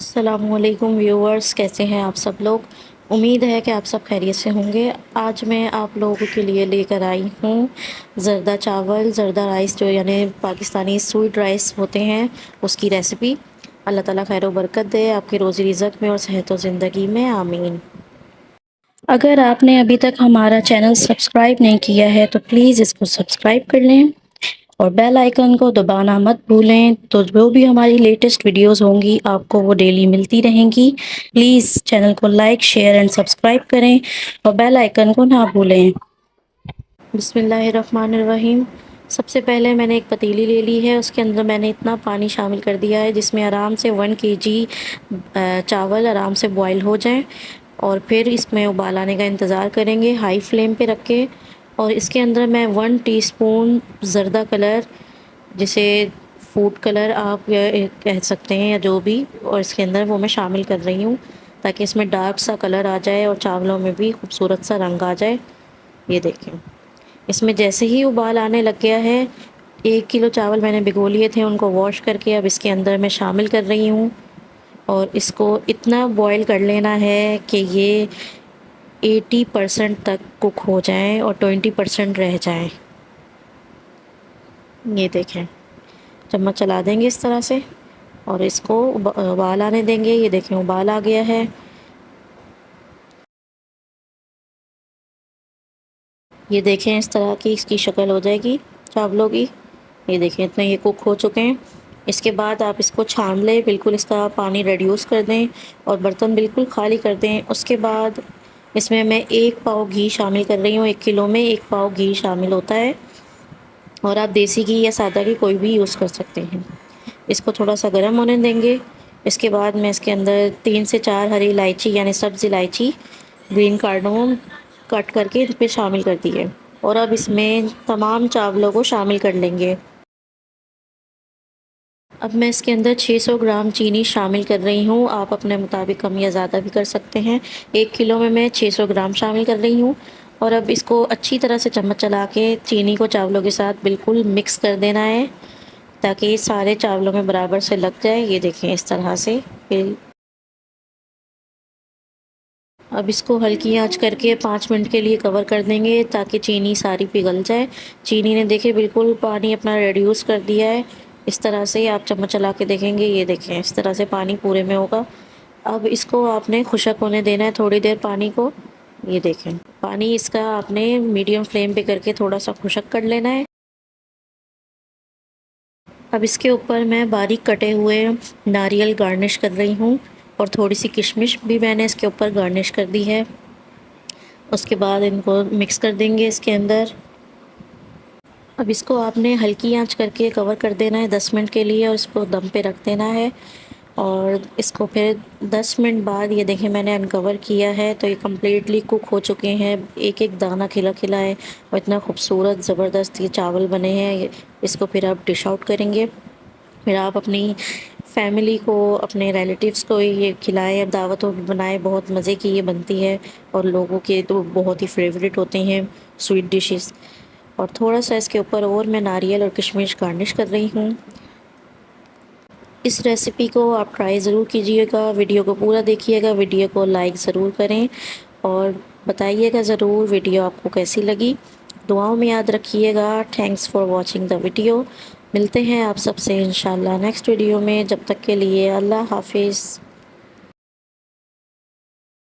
अस्सलामुअलैकुम व्यूअर्स, कैसे हैं आप सब लोग। उम्मीद है कि आप सब खैरियत से होंगे। आज मैं आप लोगों के लिए लेकर आई हूँ ज़रदा चावल, ज़रदा राइस, जो यानी पाकिस्तानी स्वीट राइस होते हैं, उसकी रेसिपी। अल्लाह ताला खैर व बरकत दे आपके रोज़ी रिज़्क़ में और सेहत व ज़िंदगी में, आमीन। अगर आपने अभी तक हमारा चैनल सब्सक्राइब नहीं किया है तो प्लीज़ इसको सब्सक्राइब कर लें और बेल आइकन को दबाना मत भूलें, तो जो भी हमारी लेटेस्ट वीडियोस होंगी आपको वो डेली मिलती रहेंगी। प्लीज़ चैनल को लाइक, शेयर एंड सब्सक्राइब करें और बेल आइकन को ना भूलें। बिस्मिल्लाहिर्रहमानिर्रहीम। सबसे पहले मैंने एक पतीली ले ली है, उसके अंदर मैंने इतना पानी शामिल कर दिया है जिसमें आराम से 1 केजी चावल आराम से बॉयल हो जाएं। और फिर इसमें उबाल आने का इंतज़ार करेंगे हाई फ्लेम पे रख के। और इसके अंदर मैं 1 टीस्पून ज़रदा कलर, जिसे फूड कलर आप कह सकते हैं या जो भी, और इसके अंदर वो मैं शामिल कर रही हूँ ताकि इसमें डार्क सा कलर आ जाए और चावलों में भी खूबसूरत सा रंग आ जाए। ये देखें, इसमें जैसे ही उबाल आने लग गया है, 1 किलो चावल मैंने भिगो लिए थे, उनको वॉश करके अब इसके अंदर मैं शामिल कर रही हूँ। और इसको इतना बॉयल कर लेना है कि ये 80% तक कुक हो जाएं और 20% रह जाएं। ये देखें, चम्मच चला देंगे इस तरह से और इसको उबाल आने देंगे। ये देखें, उबाल आ गया है। ये देखें, इस तरह की इसकी शक्ल हो जाएगी चावलों की। ये देखें, इतने ये कुक हो चुके हैं। इसके बाद आप इसको छान लें, बिल्कुल इसका पानी रिड्यूस कर दें और बर्तन बिल्कुल खाली कर दें। उसके बाद इसमें मैं 1 पाव घी शामिल कर रही हूँ। 1 किलो में 1 पाव घी शामिल होता है और आप देसी घी या सादा घी कोई भी यूज़ कर सकते हैं। इसको थोड़ा सा गर्म होने देंगे। इसके बाद मैं इसके अंदर 3 से 4 हरी इलायची यानी सब्ज़ इलायची, ग्रीन कार्डमम कट करके इस पे शामिल कर दी है। और अब इसमें तमाम चावलों को शामिल कर लेंगे। अब मैं इसके अंदर 600 ग्राम चीनी शामिल कर रही हूँ। आप अपने मुताबिक कम या ज़्यादा भी कर सकते हैं। 1 किलो में मैं 600 ग्राम शामिल कर रही हूँ। और अब इसको अच्छी तरह से चम्मच चला के चीनी को चावलों के साथ बिल्कुल मिक्स कर देना है ताकि सारे चावलों में बराबर से लग जाए। ये देखें, इस तरह से। फिर अब इसको हल्की आंच करके 5 मिनट के लिए कवर कर देंगे ताकि चीनी सारी पिघल जाए। चीनी ने देखे बिल्कुल पानी अपना रिड्यूस कर दिया है। इस तरह से आप चम्मच चला के देखेंगे। ये देखें, इस तरह से पानी पूरे में होगा। अब इसको आपने खुशक होने देना है थोड़ी देर पानी को। ये देखें, पानी इसका आपने मीडियम फ्लेम पे करके थोड़ा सा खुशक कर लेना है। अब इसके ऊपर मैं बारीक कटे हुए नारियल गार्निश कर रही हूँ और थोड़ी सी किशमिश भी मैंने इसके ऊपर गार्निश कर दी है। उसके बाद इनको मिक्स कर देंगे इसके अंदर। अब इसको आपने हल्की आंच करके कवर कर देना है 10 मिनट के लिए और इसको दम पे रख देना है। और इसको फिर 10 मिनट बाद ये देखें, मैंने अनकवर किया है तो ये कम्प्लीटली कुक हो चुके हैं। एक एक दाना खिला खिला है और इतना खूबसूरत ज़बरदस्त ये चावल बने हैं। इसको फिर आप डिश आउट करेंगे। फिर आप अपनी फैमिली को, अपने रिलेटिव्स को ये खिलाएं, अब दावतों में बनाएं। बहुत मज़े की ये बनती है और लोगों के तो बहुत ही फेवरेट होते हैं स्वीट डिशेस। और थोड़ा सा इसके ऊपर और मैं नारियल और किशमिश गार्निश कर रही हूँ। इस रेसिपी को आप ट्राई ज़रूर कीजिएगा। वीडियो को पूरा देखिएगा, वीडियो को लाइक ज़रूर करें और बताइएगा ज़रूर वीडियो आपको कैसी लगी। दुआओं में याद रखिएगा। Thanks for watching the video. मिलते हैं आप सबसे इंशाल्लाह नेक्स्ट वीडियो में। जब तक के लिए अल्लाह हाफिज़।